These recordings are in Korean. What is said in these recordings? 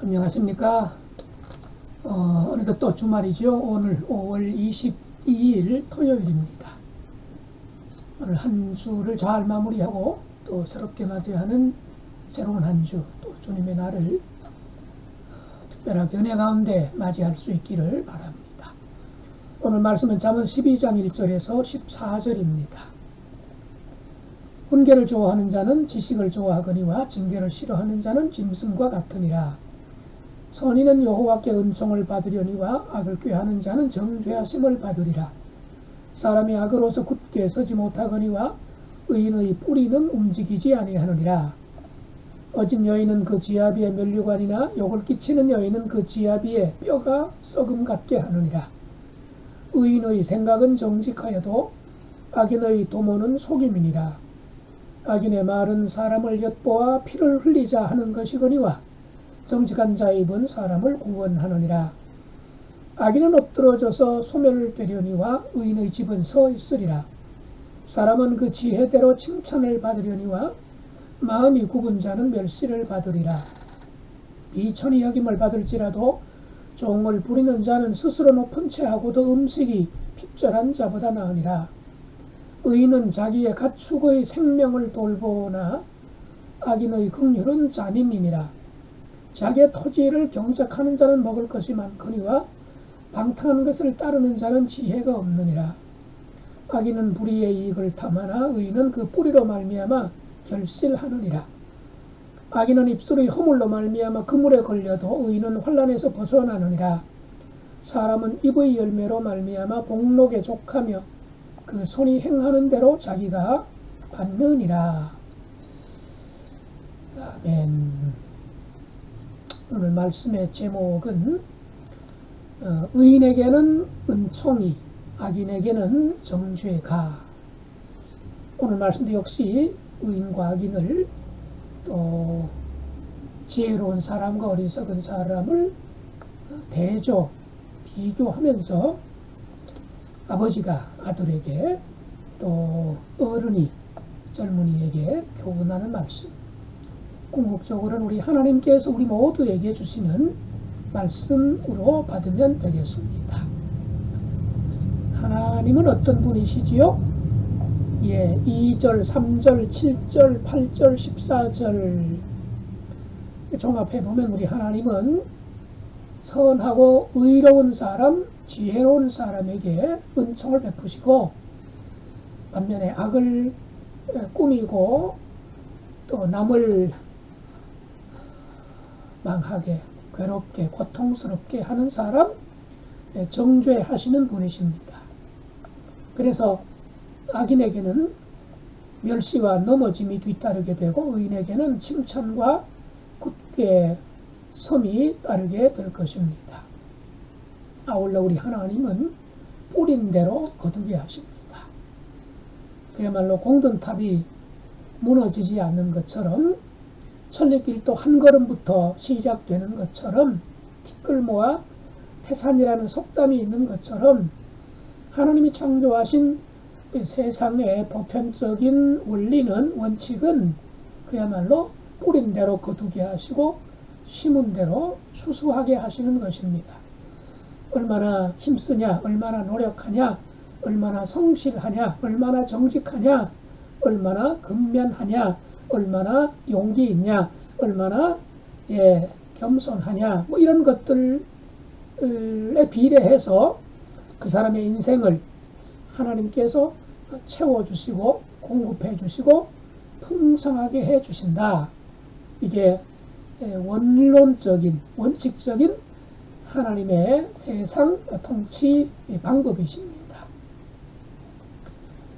안녕하십니까. 어느덧 또 주말이죠. 오늘 5월 22일 토요일입니다. 오늘 한 주를 잘 마무리하고 또 새롭게 맞이하는 새로운 한 주, 또 주님의 날을 특별하게 은혜 가운데 맞이할 수 있기를 바랍니다. 오늘 말씀은 잠언 12장 1절에서 14절입니다. 훈계를 좋아하는 자는 지식을 좋아하거니와 징계를 싫어하는 자는 짐승과 같으니라. 선인은 여호와께 은총을 받으려니와 악을 꾀하는 자는 정죄하심을 받으리라. 사람이 악으로서 굳게 서지 못하거니와 의인의 뿌리는 움직이지 아니하느니라. 어진 여인은 그 지아비의 면류관이나 욕을 끼치는 여인은 그 지아비의 뼈가 썩음 같게 하느니라. 의인의 생각은 정직하여도 악인의 도모는 속임이니라. 악인의 말은 사람을 엿보아 피를 흘리자 하는 것이거니와 정직한 자의 입은 사람을 구원하느니라. 악인은 엎드러져서 소멸을 빼려니와 의인의 집은 서 있으리라. 사람은 그 지혜대로 칭찬을 받으려니와 마음이 굽은 자는 멸시를 받으리라. 비천히 여김을 받을지라도 종을 부리는 자는 스스로 높은 채하고도 음식이 핍절한 자보다 나으니라. 의인은 자기의 가축의 생명을 돌보나 악인의 긍휼은 잔인이니라. 자기의 토지를 경작하는 자는 먹을 것이 많거니와 방탕한 것을 따르는 자는 지혜가 없느니라. 악인은 불의의 이익을 탐하나 의인은 그 뿌리로 말미암아 결실하느니라. 악인은 입술의 허물로 말미암아 그물에 걸려도 의인은 환난에서 벗어나느니라. 사람은 입의 열매로 말미암아 복록에 족하며 그 손이 행하는 대로 자기가 받느니라. 아멘. 오늘 말씀의 제목은 의인에게는 은총이, 악인에게는 정죄가. 오늘 말씀도 역시 의인과 악인을 또 지혜로운 사람과 어리석은 사람을 비교하면서 아버지가 아들에게 또 어른이 젊은이에게 교훈하는 말씀, 궁극적으로는 우리 하나님께서 우리 모두에게 주시는 말씀으로 받으면 되겠습니다. 하나님은 어떤 분이시지요? 2절, 3절, 7절, 8절, 14절 종합해보면 우리 하나님은 선하고 의로운 사람, 지혜로운 사람에게 은총을 베푸시고 반면에 악을 꾸미고 또 남을 망하게, 괴롭게, 고통스럽게 하는 사람 정죄하시는 분이십니다. 그래서 악인에게는 멸시와 넘어짐이 뒤따르게 되고 의인에게는 칭찬과 굳게 섬이 따르게 될 것입니다. 아울러 우리 하나님은 뿌린 대로 거두게 하십니다. 그야말로 공든탑이 무너지지 않는 것처럼 천리길도 한 걸음부터 시작되는 것처럼 티끌모아 태산이라는 속담이 있는 것처럼 하나님이 창조하신 세상의 보편적인 원리는, 원칙은 그야말로 뿌린 대로 거두게 하시고 심은 대로 추수하게 하시는 것입니다. 얼마나 힘쓰냐, 얼마나 노력하냐, 얼마나 성실하냐, 얼마나 정직하냐, 얼마나 근면하냐, 얼마나 용기 있냐, 얼마나 겸손하냐, 이런 것들에 비례해서 그 사람의 인생을 하나님께서 채워주시고 공급해 주시고 풍성하게 해주신다. 이게 원론적인, 원칙적인 하나님의 세상 통치 방법이십니다.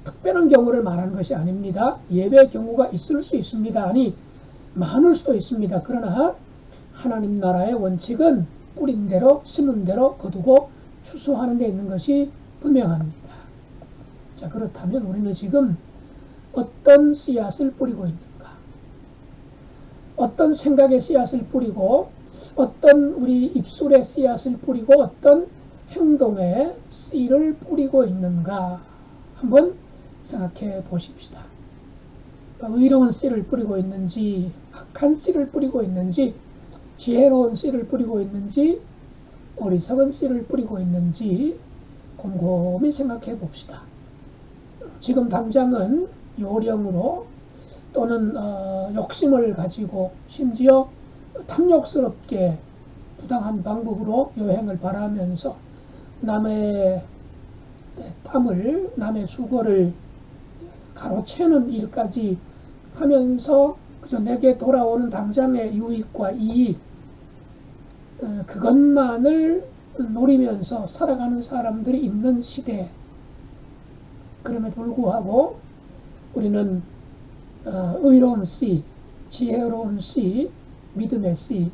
특별한 경우를 말하는 것이 아닙니다. 예외 경우가 있을 수 있습니다. 아니, 많을 수도 있습니다. 그러나 하나님 나라의 원칙은 뿌린 대로, 심은 대로 거두고 추수하는 데 있는 것이 분명합니다. 자, 그렇다면 우리는 지금 어떤 씨앗을 뿌리고 있는가? 어떤 생각의 씨앗을 뿌리고, 어떤 우리 입술의 씨앗을 뿌리고, 어떤 행동의 씨를 뿌리고 있는가? 한번 생각해 보십시다. 의로운 씨를 뿌리고 있는지, 악한 씨를 뿌리고 있는지 지혜로운 씨를 뿌리고 있는지 어리석은 씨를 뿌리고 있는지 곰곰이 생각해 봅시다. 지금 당장은 요령으로 또는 욕심을 가지고 심지어 탐욕스럽게 부당한 방법으로 여행을 바라면서 남의 땀을 남의 수고를 가로채는 일까지 하면서 그저 내게 돌아오는 당장의 유익과 이익 그것만을 노리면서 살아가는 사람들이 있는 시대. 그럼에도 불구하고 우리는 의로운 씨, 지혜로운 씨, 믿음의 씨,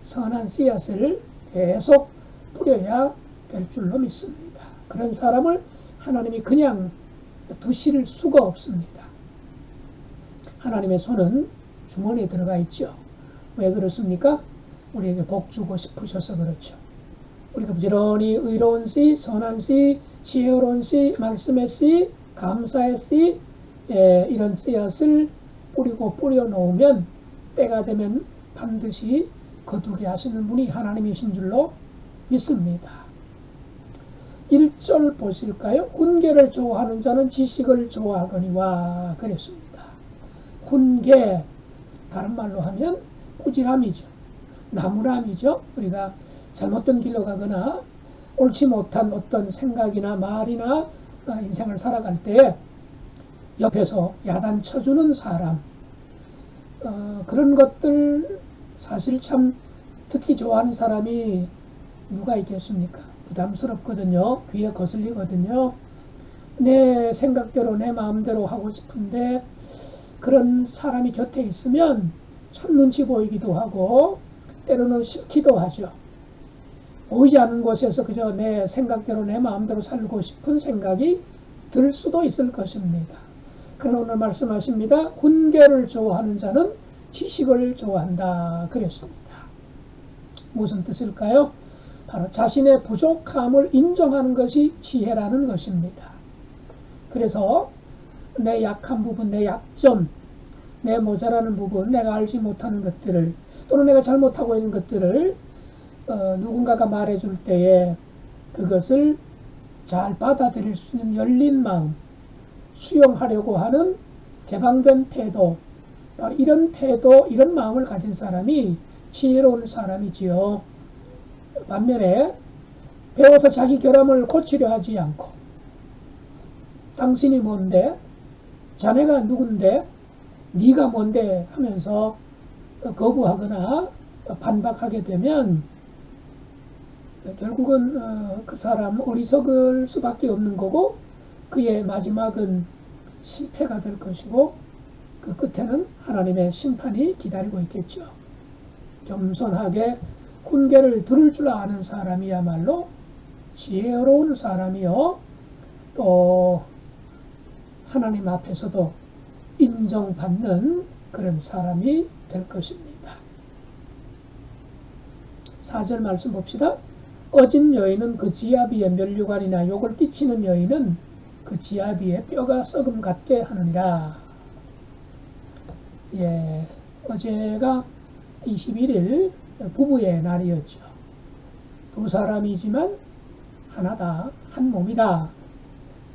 선한 씨앗을 계속 뿌려야 될 줄로 믿습니다. 그런 사람을 하나님이 그냥 두실 수가 없습니다. 하나님의 손은 주머니에 들어가 있죠. 왜 그렇습니까? 우리에게 복 주고 싶으셔서 그렇죠. 우리가 부지런히 의로운 씨, 선한 씨, 지혜로운 씨, 말씀의 씨, 감사의 씨, 이런 씨앗을 뿌리고 뿌려놓으면 때가 되면 반드시 거두게 하시는 분이 하나님이신 줄로 믿습니다. 1절 보실까요? 훈계를 좋아하는 자는 지식을 좋아하거니와 그랬습니다. 훈계, 다른 말로 하면 꾸지람이죠. 나무람이죠. 우리가 잘못된 길로 가거나 옳지 못한 어떤 생각이나 말이나 인생을 살아갈 때 옆에서 야단 쳐주는 사람, 그런 것들 사실 참 듣기 좋아하는 사람이 누가 있겠습니까? 부담스럽거든요. 귀에 거슬리거든요. 내 생각대로 내 마음대로 하고 싶은데 그런 사람이 곁에 있으면 참 눈치 보이기도 하고 때로는 싫기도 하죠. 보이지 않는 곳에서 그저 내 생각대로 내 마음대로 살고 싶은 생각이 들 수도 있을 것입니다. 그러나 오늘 말씀하십니다. 훈계를 좋아하는 자는 지식을 좋아한다 그랬습니다. 무슨 뜻일까요? 바로 자신의 부족함을 인정하는 것이 지혜라는 것입니다. 그래서 내 약한 부분, 내 약점, 내 모자라는 부분, 내가 알지 못하는 것들을 또는 내가 잘못하고 있는 것들을 누군가가 말해줄 때에 그것을 잘 받아들일 수 있는 열린 마음, 수용하려고 하는 개방된 태도, 이런 태도, 이런 마음을 가진 사람이 지혜로운 사람이지요. 반면에 배워서 자기 결함을 고치려 하지 않고 당신이 뭔데? 자네가 누군데? 네가 뭔데? 하면서 거부하거나 반박하게 되면 결국은 그 사람 어리석을 수밖에 없는 거고 그의 마지막은 실패가 될 것이고 그 끝에는 하나님의 심판이 기다리고 있겠죠. 겸손하게 훈계를 들을 줄 아는 사람이야말로 지혜로운 사람이요 또 하나님 앞에서도 인정받는 그런 사람이 될 것입니다. 4절 말씀 봅시다. 어진 여인은 그 지아비의 면류관이나 욕을 끼치는 여인은 그 지아비의 뼈가 썩음 같게 하느니라. 예, 어제가 21일 부부의 날이었죠. 두 사람이지만 하나다, 한 몸이다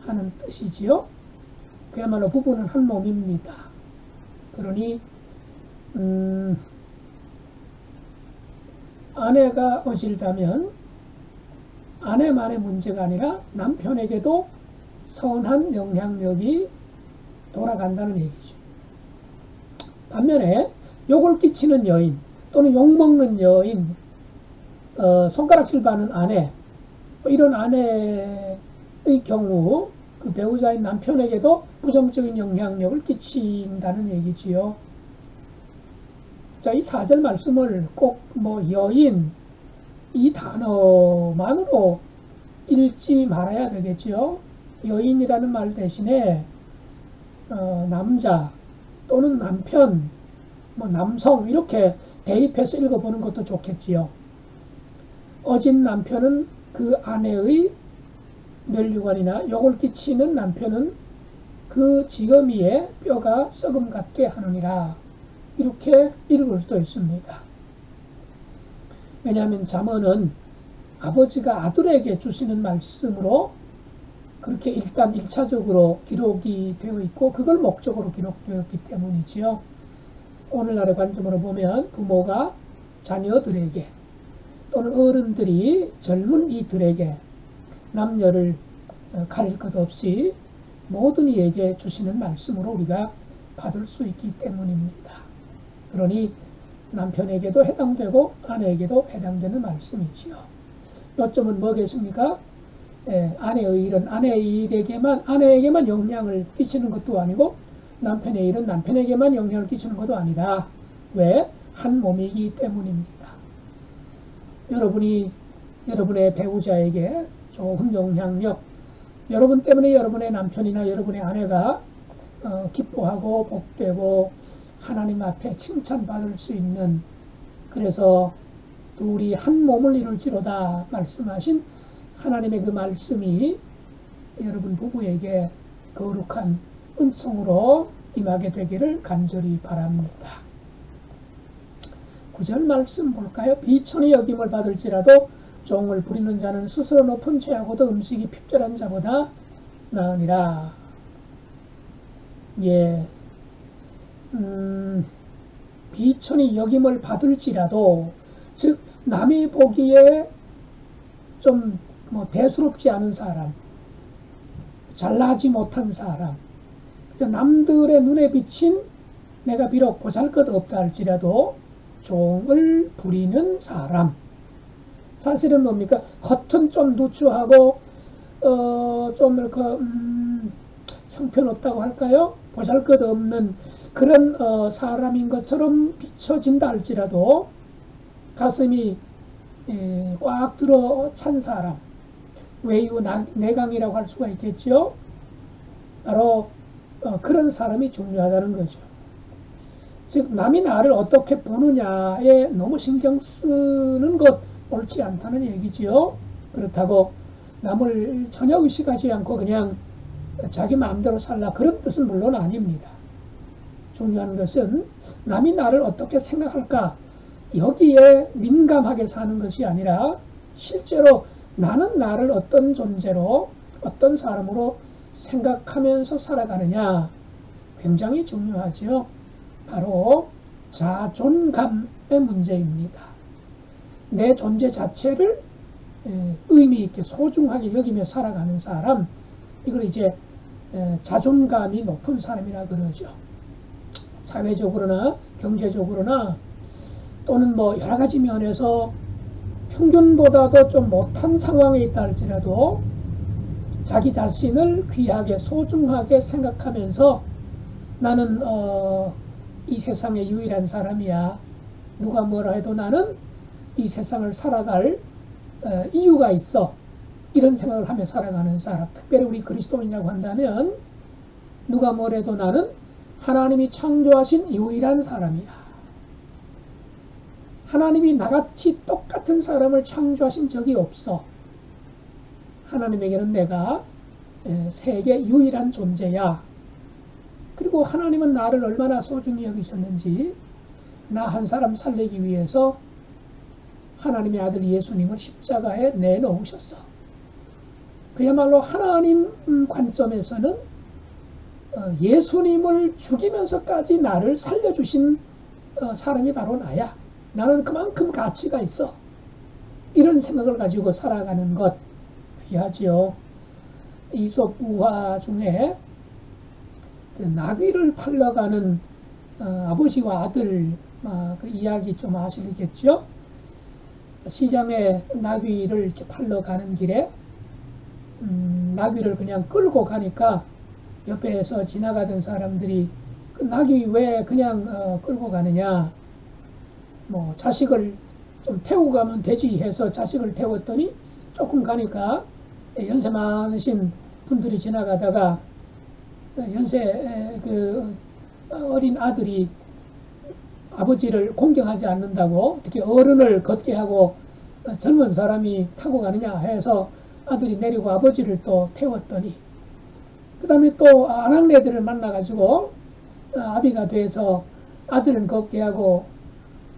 하는 뜻이지요. 그야말로 부부는 한 몸입니다. 그러니 아내가 어질다면 아내만의 문제가 아니라 남편에게도 선한 영향력이 돌아간다는 얘기죠. 반면에 욕을 끼치는 여인 또는 욕먹는 여인, 손가락질 받는 아내, 이런 아내의 경우 그 배우자인 남편에게도 부정적인 영향력을 끼친다는 얘기지요. 자, 이 4절 말씀을 꼭 여인 이 단어만으로 읽지 말아야 되겠지요. 여인이라는 말 대신에 남자 또는 남편, 남성 이렇게 대입해서 읽어보는 것도 좋겠지요. 어진 남편은 그 아내의 면류관이나 욕을 끼치는 남편은 그 지거미의 뼈가 썩음 같게 하느니라. 이렇게 읽을 수도 있습니다. 왜냐하면 잠언은 아버지가 아들에게 주시는 말씀으로 그렇게 일단 1차적으로 기록이 되어 있고 그걸 목적으로 기록되었기 때문이지요. 오늘날의 관점으로 보면 부모가 자녀들에게 또는 어른들이 젊은 이들에게 남녀를 가릴 것 없이 모든 이에게 주시는 말씀으로 우리가 받을 수 있기 때문입니다. 그러니 남편에게도 해당되고 아내에게도 해당되는 말씀이지요. 요점은 뭐겠습니까? 아내의 일은 아내에게만 영향을 끼치는 것도 아니고 남편의 일은 남편에게만 영향을 끼치는 것도 아니다. 왜? 한 몸이기 때문입니다. 여러분이 여러분의 배우자에게 좋은 영향력, 여러분 때문에 여러분의 남편이나 여러분의 아내가 기뻐하고 복되고 하나님 앞에 칭찬받을 수 있는, 그래서 둘이 한 몸을 이룰지로다 말씀하신 하나님의 그 말씀이 여러분 부부에게 거룩한 은총으로 임하게 되기를 간절히 바랍니다. 9절 말씀 볼까요? 비천히 여김을 받을지라도 종을 부리는 자는 스스로 높은 죄하고도 음식이 핍절한 자보다 나으니라. 예, 비천히 여김을 받을지라도, 즉 남이 보기에 좀 대수롭지 않은 사람, 잘나지 못한 사람, 남들의 눈에 비친 내가 비록 보잘것없다 할지라도 종을 부리는 사람, 사실은 뭡니까? 겉은 좀 누추하고 좀 이렇게 형편없다고 할까요? 보잘것없는 그런 사람인 것처럼 비춰진다 할지라도 가슴이 꽉 들어 찬 사람, 외유 내강이라고 할 수가 있겠죠. 바로 그런 사람이 중요하다는 거죠. 즉 남이 나를 어떻게 보느냐에 너무 신경 쓰는 것 옳지 않다는 얘기지요. 그렇다고 남을 전혀 의식하지 않고 그냥 자기 마음대로 살라, 그런 뜻은 물론 아닙니다. 중요한 것은 남이 나를 어떻게 생각할까, 여기에 민감하게 사는 것이 아니라 실제로 나는 나를 어떤 존재로 어떤 사람으로 생각하면서 살아가느냐, 굉장히 중요하죠. 바로 자존감의 문제입니다. 내 존재 자체를 의미 있게 소중하게 여기며 살아가는 사람, 이걸 이제 자존감이 높은 사람이라 그러죠. 사회적으로나 경제적으로나 또는 여러 가지 면에서 평균보다도 좀 못한 상황에 있다 할지라도 자기 자신을 귀하게 소중하게 생각하면서 나는 이 세상의 유일한 사람이야, 누가 뭐라 해도 나는 이 세상을 살아갈 이유가 있어, 이런 생각을 하며 살아가는 사람, 특별히 우리 그리스도인이라고 한다면 누가 뭐래도 나는 하나님이 창조하신 유일한 사람이야. 하나님이 나같이 똑같은 사람을 창조하신 적이 없어. 하나님에게는 내가 세계 유일한 존재야. 그리고 하나님은 나를 얼마나 소중히 여기셨는지, 나 한 사람 살리기 위해서 하나님의 아들 예수님을 십자가에 내놓으셨어. 그야말로 하나님 관점에서는 예수님을 죽이면서까지 나를 살려주신 사람이 바로 나야. 나는 그만큼 가치가 있어. 이런 생각을 가지고 살아가는 것 귀하지요. 이솝 우화 중에 나귀를 팔러가는 아버지와 아들 그 이야기 좀 아시겠죠? 시장에 나귀를 이렇게 팔러 가는 길에 나귀를 그냥 끌고 가니까 옆에서 지나가던 사람들이 그 나귀 왜 그냥 끌고 가느냐, 자식을 좀 태우고 가면 되지 해서 자식을 태웠더니 조금 가니까 연세 많으신 분들이 지나가다가 연세 그 어린 아들이 아버지를 공경하지 않는다고, 특히 어른을 걷게 하고 젊은 사람이 타고 가느냐 해서 아들이 내리고 아버지를 또 태웠더니, 그 다음에 또 아낙네들을 만나가지고 아비가 돼서 아들은 걷게 하고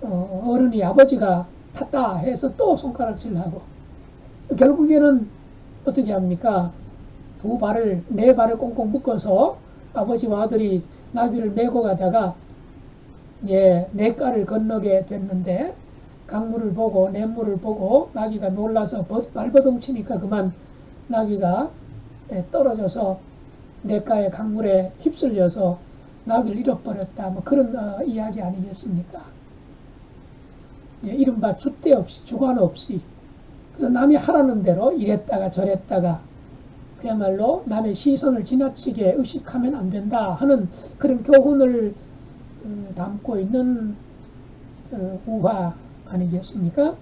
어른이 아버지가 탔다 해서 또 손가락질하고, 결국에는 어떻게 합니까? 네 발을 꽁꽁 묶어서 아버지와 아들이 나귀를 메고 가다가 냇가를 건너게 됐는데, 강물을 보고 냇물을 보고 나귀가 놀라서 발버둥 치니까 그만 나귀가 떨어져서 냇가의 강물에 휩쓸려서 나귀를 잃어버렸다, 뭐 그런 이야기 아니겠습니까? 이른바 줏대 없이, 주관 없이, 그래서 남이 하라는 대로 이랬다가 저랬다가, 그야말로 남의 시선을 지나치게 의식하면 안 된다 하는 그런 교훈을 담고 있는 우화 아니겠습니까?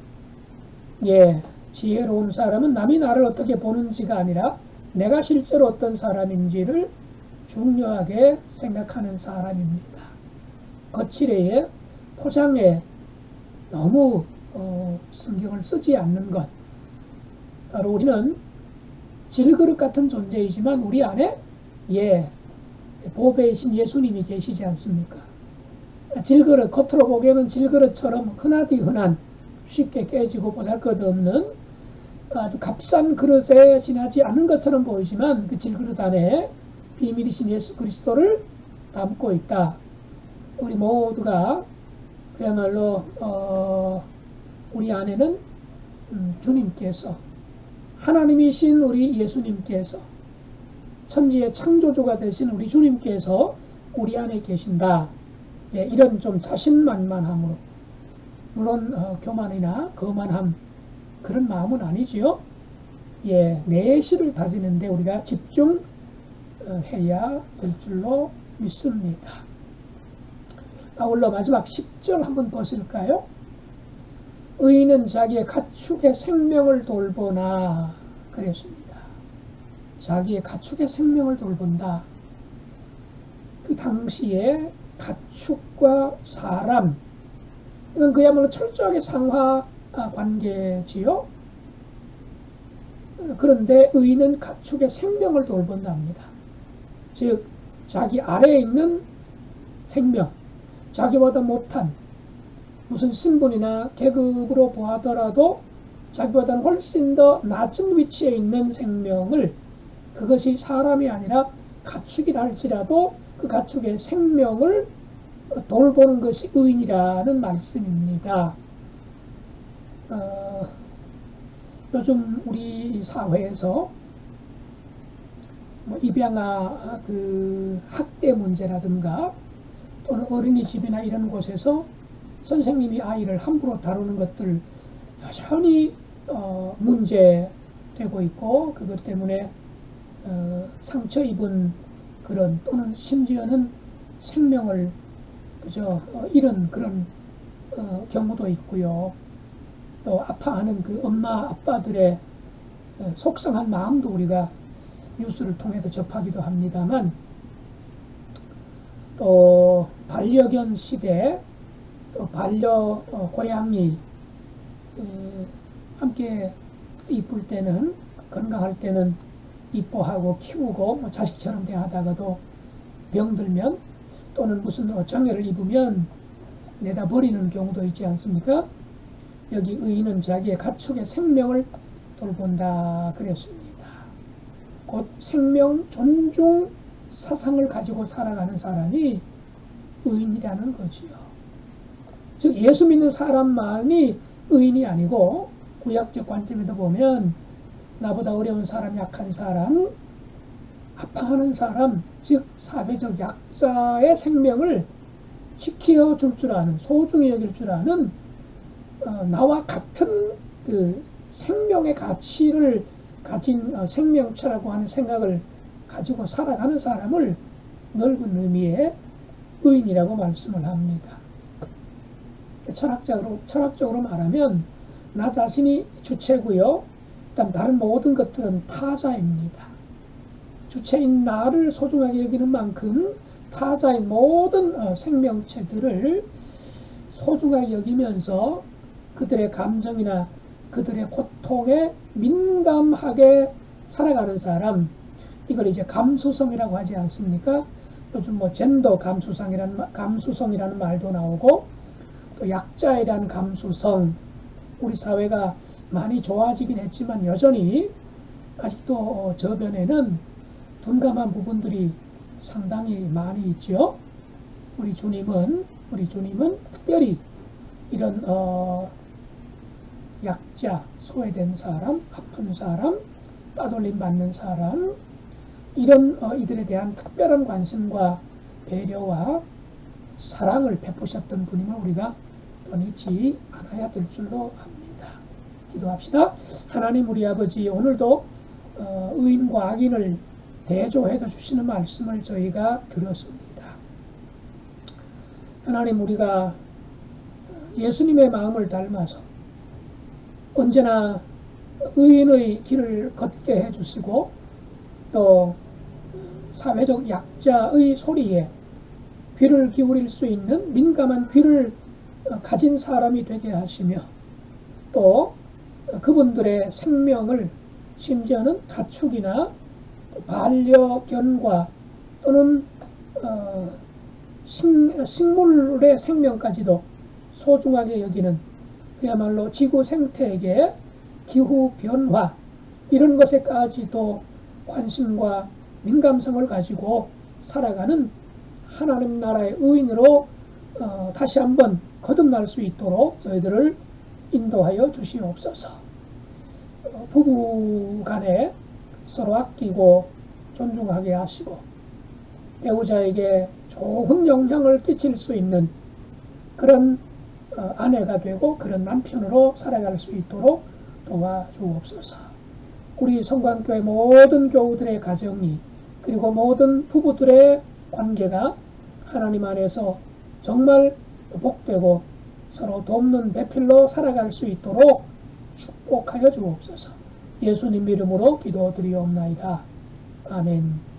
지혜로운 사람은 남이 나를 어떻게 보는지가 아니라 내가 실제로 어떤 사람인지를 중요하게 생각하는 사람입니다. 거칠에 포장에 너무 신경을 쓰지 않는 것. 바로 우리는 질그릇 같은 존재이지만 우리 안에 보배이신 예수님이 계시지 않습니까? 질그릇, 겉으로 보기에는 질그릇처럼 흔하디 흔한, 쉽게 깨지고 보잘것없는 아주 값싼 그릇에 지나지 않은 것처럼 보이지만 그 질그릇 안에 비밀이신 예수 그리스도를 담고 있다. 우리 모두가 그야말로 우리 안에는 주님께서, 하나님이신 우리 예수님께서, 천지의 창조주가 되신 우리 주님께서 우리 안에 계신다. 이런 좀 자신만만함으로, 물론 교만이나 거만함 그런 마음은 아니지요. 내실을 다지는데 우리가 집중해야 될 줄로 믿습니다. 아울러 마지막 10절 한번 보실까요? 의인은 자기의 가축의 생명을 돌보나 그랬습니다. 자기의 가축의 생명을 돌본다. 그 당시에 가축과 사람, 이건 그야말로 철저하게 상하 관계지요. 그런데 의인은 가축의 생명을 돌본답니다. 즉 자기 아래에 있는 생명, 자기보다 못한 무슨 신분이나 계급으로 보아더라도 자기보다는 훨씬 더 낮은 위치에 있는 생명을, 그것이 사람이 아니라 가축이라 할지라도 그 가축의 생명을 돌보는 것이 의인이라는 말씀입니다. 요즘 우리 사회에서 입양아 학대 문제라든가 또는 어린이집이나 이런 곳에서 선생님이 아이를 함부로 다루는 것들 여전히 문제되고 있고, 그것 때문에 상처 입은 그런, 또는 심지어는 생명을 잃은 그런 경우도 있고요. 또 아파하는 그 엄마 아빠들의 속상한 마음도 우리가 뉴스를 통해서 접하기도 합니다만, 또 반려견 시대, 또 고양이 함께 이쁠 때는, 건강할 때는 이뻐하고 키우고 자식처럼 대하다가도 병들면 또는 무슨 장애를 입으면 내다 버리는 경우도 있지 않습니까? 여기 의인은 자기의 가축의 생명을 돌본다 그랬습니다. 곧 생명 존중 사상을 가지고 살아가는 사람이 의인이라는 거지요. 즉 예수 믿는 사람만이 의인이 아니고, 구약적 관점에도 보면 나보다 어려운 사람, 약한 사람, 아파하는 사람, 즉 사회적 약자의 생명을 지켜줄 줄 아는, 소중히 여길 줄 아는, 나와 같은 그 생명의 가치를 가진 생명체라고 하는 생각을 가지고 살아가는 사람을 넓은 의미의 의인이라고 말씀을 합니다. 철학적으로 말하면 나 자신이 주체고요, 그다음 다른 모든 것들은 타자입니다. 주체인 나를 소중하게 여기는 만큼 타자인 모든 생명체들을 소중하게 여기면서 그들의 감정이나 그들의 고통에 민감하게 살아가는 사람, 이걸 이제 감수성이라고 하지 않습니까? 요즘 젠더 감수성이라는 말도 나오고, 또 약자에 대한 감수성, 우리 사회가 많이 좋아지긴 했지만 여전히 아직도 저변에는 둔감한 부분들이 상당히 많이 있죠. 우리 주님은 특별히 이런 약자, 소외된 사람, 아픈 사람, 따돌림 받는 사람, 이런 이들에 대한 특별한 관심과 배려와 사랑을 베푸셨던 분임을 우리가 떠나지 않아야 될 줄로 압니다. 기도합시다. 하나님 우리 아버지, 오늘도 의인과 악인을 대조해서 주시는 말씀을 저희가 들었습니다. 하나님, 우리가 예수님의 마음을 닮아서 언제나 의인의 길을 걷게 해주시고 또 사회적 약자의 소리에 귀를 기울일 수 있는 민감한 귀를 가진 사람이 되게 하시며 또 그분들의 생명을 심지어는 가축이나 반려견과 또는 식물의 생명까지도 소중하게 여기는 그야말로 지구 생태계, 기후 변화 이런 것에까지도 관심과 민감성을 가지고 살아가는 하나님 나라의 의인으로 다시 한번 거듭날 수 있도록 저희들을 인도하여 주시옵소서. 부부 간에 서로 아끼고 존중하게 하시고 배우자에게 좋은 영향을 끼칠 수 있는 그런 아내가 되고 그런 남편으로 살아갈 수 있도록 도와주옵소서. 우리 성광교회 모든 교우들의 가정이 그리고 모든 부부들의 관계가 하나님 안에서 정말 복되고 서로 돕는 배필로 살아갈 수 있도록 축복하여 주옵소서. 예수님 이름으로 기도드리옵나이다. 아멘.